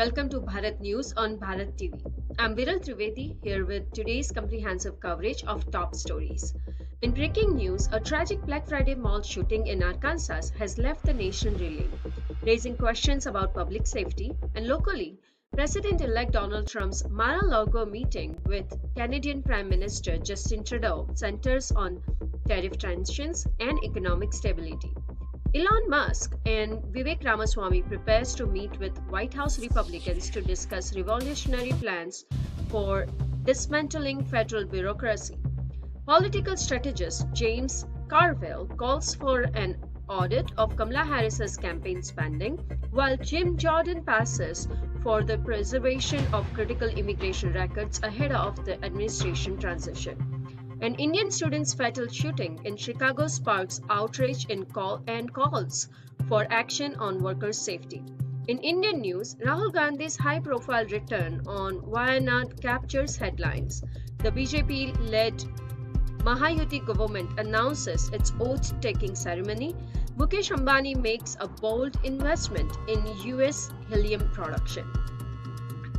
welcome to Bharat News on Bharat TV. I'm Viral Trivedi here with today's comprehensive coverage of top stories. In breaking news, a tragic Black Friday mall shooting in Arkansas has left the nation reeling, raising questions about public safety, and locally, President-elect Donald Trump's Mar-a-Lago meeting with Canadian Prime Minister Justin Trudeau centers on tariff tensions and economic stability. Elon Musk and Vivek Ramaswamy prepares to meet with White House Republicans to discuss revolutionary plans for dismantling federal bureaucracy. Political strategist James Carville calls for an audit of Kamala Harris's campaign spending, while Jim Jordan passes for the preservation of critical immigration records ahead of the administration transition. An Indian student's fatal shooting in Chicago sparks outrage and calls for action on workers' safety. In Indian news, Rahul Gandhi's high-profile return on Wayanad captures headlines. The BJP-led Mahayuti government announces its oath-taking ceremony. Mukesh Ambani makes a bold investment in US helium production.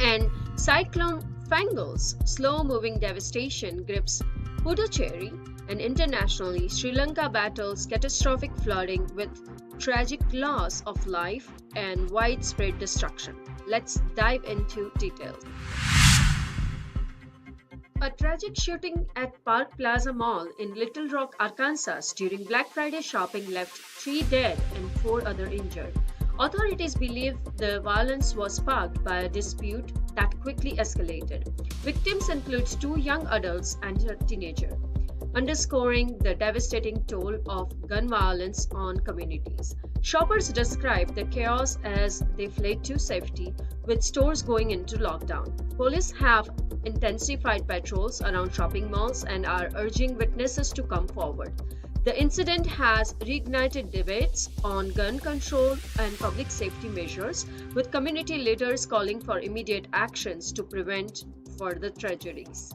And Cyclone Fangul's slow-moving devastation grips Puducherry, and internationally, Sri Lanka battles catastrophic flooding with tragic loss of life and widespread destruction. Let's dive into details. A tragic shooting at Park Plaza Mall in Little Rock, Arkansas during Black Friday shopping left 3 dead and 4 other injured. Authorities believe the violence was sparked by a dispute that quickly escalated. Victims include 2 young adults and a teenager, underscoring the devastating toll of gun violence on communities. Shoppers described the chaos as they fled to safety, with stores going into lockdown. Police have intensified patrols around shopping malls and are urging witnesses to come forward. The incident has reignited debates on gun control and public safety measures, with community leaders calling for immediate actions to prevent further tragedies.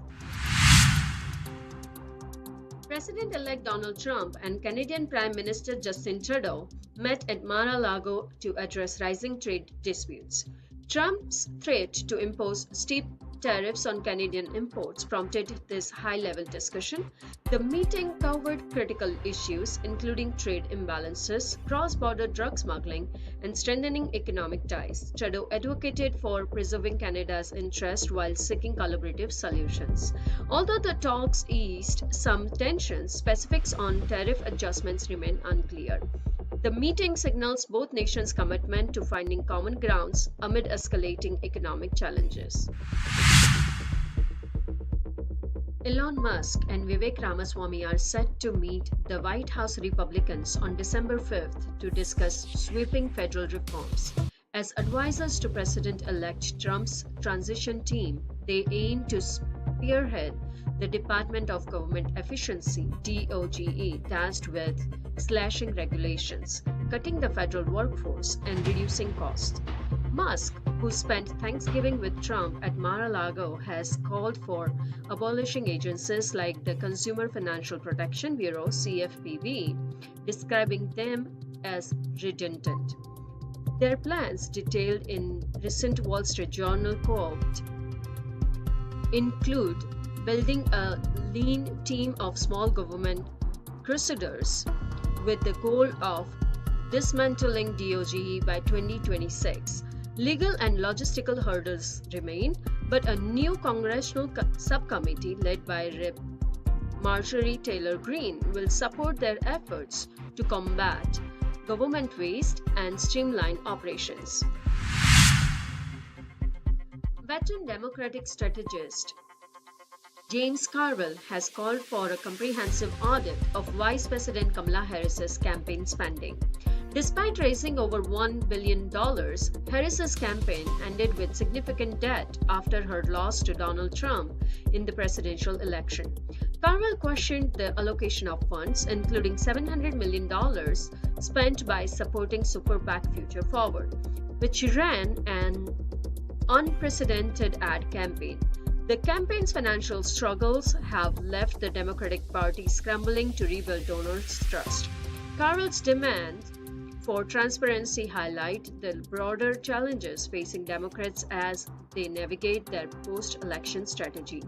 President-elect Donald Trump and Canadian Prime Minister Justin Trudeau met at Mar-a-Lago to address rising trade disputes. Trump's threat to impose steep tariffs on Canadian imports prompted this high-level discussion. The meeting covered critical issues including trade imbalances, cross-border drug smuggling, and strengthening economic ties. Trudeau advocated for preserving Canada's interest while seeking collaborative solutions. Although the talks eased some tensions, specifics on tariff adjustments remain unclear. The meeting signals both nations' commitment to finding common grounds amid escalating economic challenges. Elon Musk and Vivek Ramaswamy are set to meet the White House Republicans on December 5th to discuss sweeping federal reforms. As advisors to President-elect Trump's transition team, they aim to spearhead the Department of Government Efficiency (DOGE) tasked with slashing regulations, cutting the federal workforce, and reducing costs. Musk, who spent Thanksgiving with Trump at Mar-a-Lago, has called for abolishing agencies like the Consumer Financial Protection Bureau (CFPB), describing them as redundant. Their plans, detailed in recent Wall Street Journal quote, include building a lean team of small government crusaders with the goal of dismantling DOGE by 2026. Legal and logistical hurdles remain, but a new congressional subcommittee led by Rep. Marjorie Taylor Greene will support their efforts to combat government waste and streamline operations. Veteran Democratic strategist James Carville has called for a comprehensive audit of Vice President Kamala Harris's campaign spending. Despite raising over $1 billion, Harris's campaign ended with significant debt after her loss to Donald Trump in the presidential election. Carville questioned the allocation of funds, including $700 million spent by supporting Super PAC Future Forward, which ran an unprecedented ad campaign. The campaign's financial struggles have left the Democratic Party scrambling to rebuild donors' trust. Carville's demand for transparency highlight the broader challenges facing Democrats as they navigate their post-election strategy.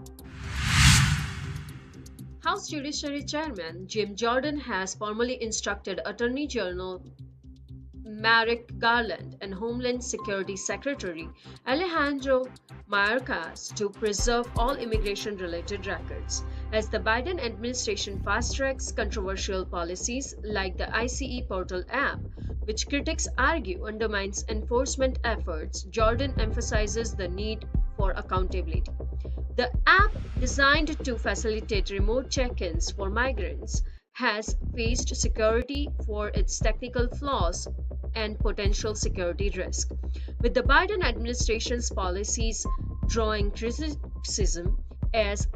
House Judiciary Chairman Jim Jordan has formally instructed Attorney General Merrick Garland and Homeland Security Secretary Alejandro Mayorkas to preserve all immigration-related records, as the Biden administration fast-tracks controversial policies like the ICE portal app, which critics argue undermines enforcement efforts. Jordan emphasizes the need for accountability. The app, designed to facilitate remote check-ins for migrants, has faced security for its technical flaws and potential security risk, with the Biden administration's policies drawing criticism as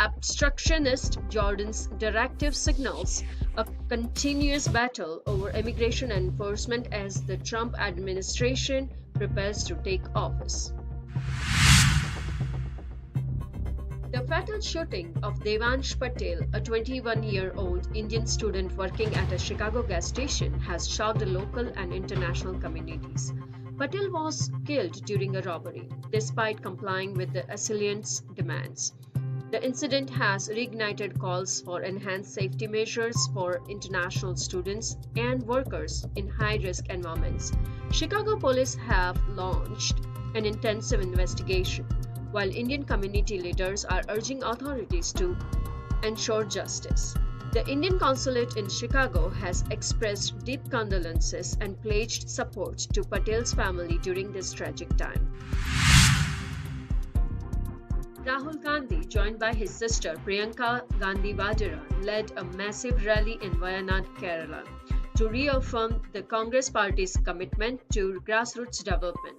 obstructionist. Jordan's directive signals a continuous battle over immigration enforcement as the Trump administration prepares to take office. The fatal shooting of Devansh Patel, a 21-year-old Indian student working at a Chicago gas station, has shocked local and international communities. Patel was killed during a robbery, despite complying with the assailant's demands. The incident has reignited calls for enhanced safety measures for international students and workers in high-risk environments. Chicago police have launched an intensive investigation, while Indian community leaders are urging authorities to ensure justice. The Indian consulate in Chicago has expressed deep condolences and pledged support to Patel's family during this tragic time. Rahul Gandhi, joined by his sister Priyanka Gandhi Vadera, led a massive rally in Wayanad, Kerala, to reaffirm the Congress party's commitment to grassroots development.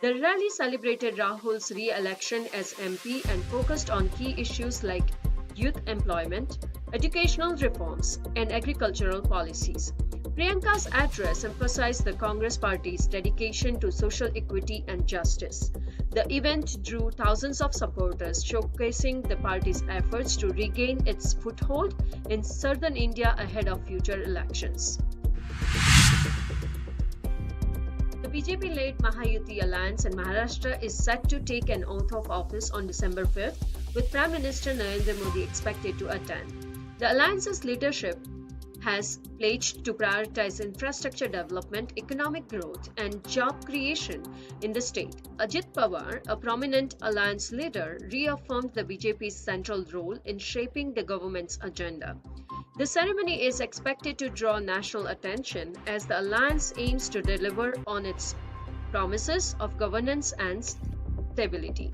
The rally celebrated Rahul's re-election as MP and focused on key issues like youth employment, educational reforms, and agricultural policies. Priyanka's address emphasized the Congress party's dedication to social equity and justice. The event drew thousands of supporters, showcasing the party's efforts to regain its foothold in southern India ahead of future elections. The BJP-led Mahayuti alliance in Maharashtra is set to take an oath of office on December 5th, with Prime Minister Narendra Modi expected to attend. The alliance's leadership has pledged to prioritize infrastructure development, economic growth, and job creation in the state. Ajit Pawar, a prominent alliance leader, reaffirmed the BJP's central role in shaping the government's agenda. The ceremony is expected to draw national attention as the alliance aims to deliver on its promises of governance and stability.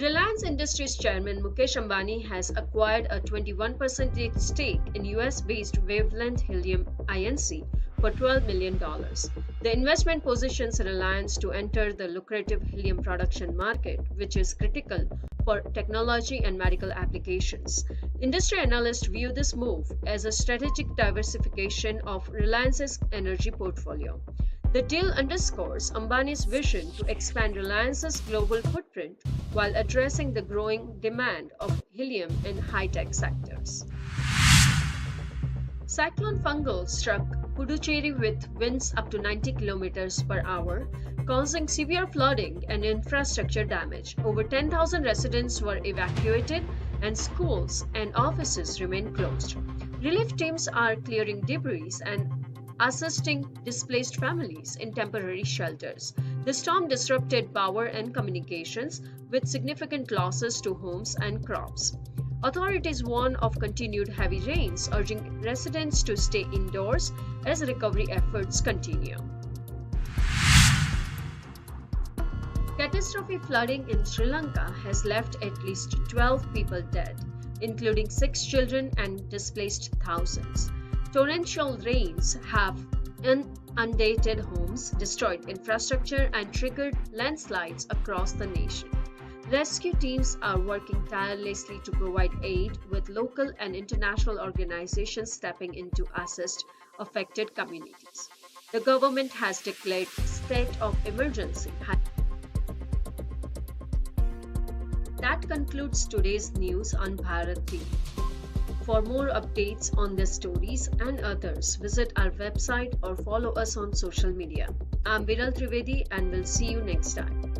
Reliance Industries chairman Mukesh Ambani has acquired a 21% stake in US-based Wavelength Helium Inc. for $12 million. The investment positions Reliance to enter the lucrative helium production market, which is critical for technology and medical applications. Industry analysts view this move as a strategic diversification of Reliance's energy portfolio. The deal underscores Ambani's vision to expand Reliance's global footprint while addressing the growing demand of helium in high-tech sectors. Cyclone Fungal struck Puducherry with winds up to 90 km per hour, causing severe flooding and infrastructure damage. Over 10,000 residents were evacuated and schools and offices remain closed. Relief teams are clearing debris and assisting displaced families in temporary shelters. The storm disrupted power and communications, with significant losses to homes and crops. Authorities warn of continued heavy rains, urging residents to stay indoors as recovery efforts continue. Catastrophic flooding in Sri Lanka has left at least 12 people dead, including 6 children, and displaced thousands. Torrential rains have inundated homes, destroyed infrastructure, and triggered landslides across the nation. Rescue teams are working tirelessly to provide aid, with local and international organizations stepping in to assist affected communities. The government has declared state of emergency. That concludes today's news on Bharat TV. For more updates on these stories and others, visit our website or follow us on social media. I'm Viral Trivedi and we'll see you next time.